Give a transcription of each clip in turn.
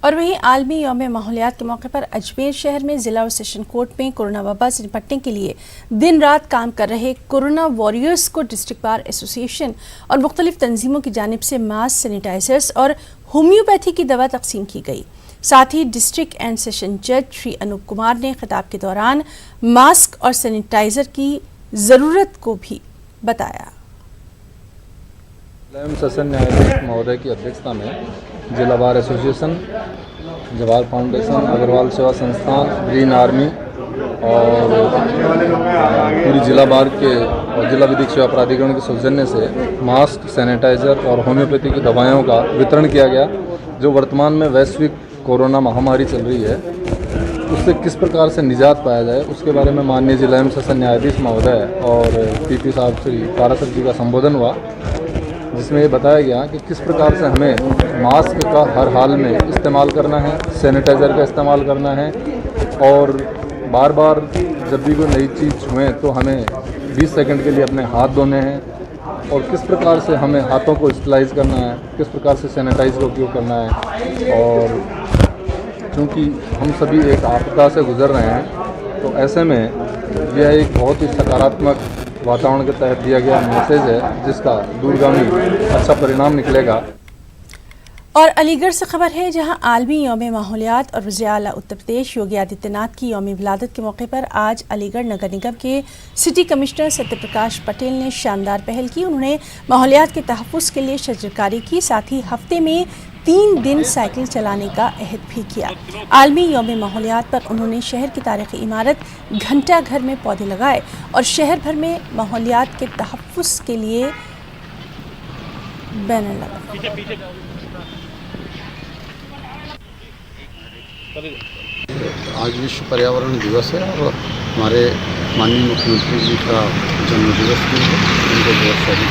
और वहीं आलमी यौम माहौलियात के मौके पर अजमेर शहर में जिला और सेशन कोर्ट में कोरोना वबा से निपटने के लिए दिन रात काम कर रहे कोरोना वॉरियर्स को डिस्ट्रिक्ट बार एसोसिएशन और मुख्तलिफ तंजीमों की जानिब से मास्क, सैनिटाइजर्स और होम्योपैथी की दवा तकसीम की गई। साथ ही डिस्ट्रिक्ट एंड सेशन जज श्री अनूप कुमार ने खिताब के दौरान मास्क और सैनिटाइजर की ज़रूरत को भी बताया। सेशन न्यायाधीश महोदय की अध्यक्षता में जिला bar association, Jawahar foundation, Agarwal Seva Sansthan, green army और पूरी जिला बार के और जिला विधिक सेवा प्राधिकरण के सौजन्य से मास्क, सैनिटाइजर और होम्योपैथी की दवाइयों का वितरण किया गया। जो वर्तमान में वैश्विक कोरोना महामारी चल रही है, उससे किस प्रकार से निजात पाया जाए, उसके बारे में माननीय जिला एवं सेशन न्यायाधीश महोदय और पीपी साहब श्री पारासर जी का संबोधन हुआ, जिसमें ये बताया गया कि किस प्रकार से हमें मास्क का हर हाल में इस्तेमाल करना है, सैनिटाइज़र का इस्तेमाल करना है और बार बार जब भी कोई नई चीज़ छुएं तो हमें 20 सेकंड के लिए अपने हाथ धोने हैं और किस प्रकार से हमें हाथों को स्टरलाइज करना है, किस प्रकार से सैनिटाइज का उपयोग करना है। और क्योंकि हम सभी एक आपदा से गुजर रहे हैं, तो ऐसे में यह एक बहुत ही सकारात्मक वातावरण के तहत दिया गया मैसेज है, जिसका दूरगामी अच्छा परिणाम निकलेगा। और अलीगढ़ से खबर है, जहां आलमी यौम माहौलियात और वज़ीर आला उत्तर प्रदेश योगी आदित्यनाथ की यौम विलादत के मौके पर आज अलीगढ़ नगर निगम के सिटी कमिश्नर सत्यप्रकाश पटेल ने शानदार पहल की। उन्होंने माहौलियात के तहफ़्फ़ुज़ के लिए शजरकारी की, साथ ही हफ्ते में 3 दिन साइकिल चलाने का अहद भी किया। आलमी यौम माहौलियात पर उन्होंने शहर की तारीख़ी इमारत घंटा घर में पौधे लगाए और शहर भर में माहौलियात के तहफ़्फ़ुज़ के लिए बैनर लगाए। आज विश्व पर्यावरण दिवस है और हमारे माननीय मुख्यमंत्री जी का जन्मदिवस भी है। उनको बहुत सारी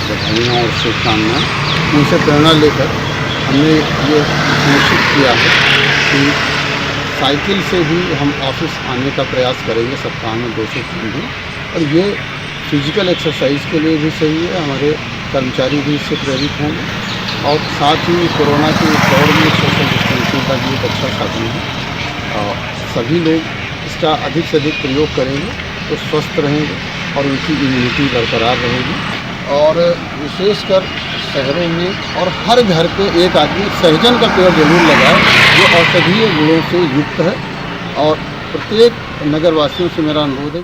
बधाइयाँ और शुभकामनाएँ। उनसे प्रेरणा लेकर हमने ये सुनिश्चित किया है कि साइकिल से ही हम ऑफिस आने का प्रयास करेंगे सप्ताह में 2 से 3 दिन। और ये फिजिकल एक्सरसाइज के लिए भी सही है, हमारे कर्मचारी भी इससे प्रेरित होंगे और साथ ही कोरोना के दौर में सोशल डिस्टेंसिंग का भी एक अच्छा साधन है। और सभी लोग इसका अधिक से अधिक प्रयोग करेंगे तो स्वस्थ रहेंगे और उनकी इम्यूनिटी बरकरार रहेगी। और विशेषकर शहरों में और हर घर पे एक आदमी सहजन का पेड़ जरूर लगाए, जो औषधीय गुणों से युक्त है। और प्रत्येक नगरवासियों से मेरा अनुरोध है।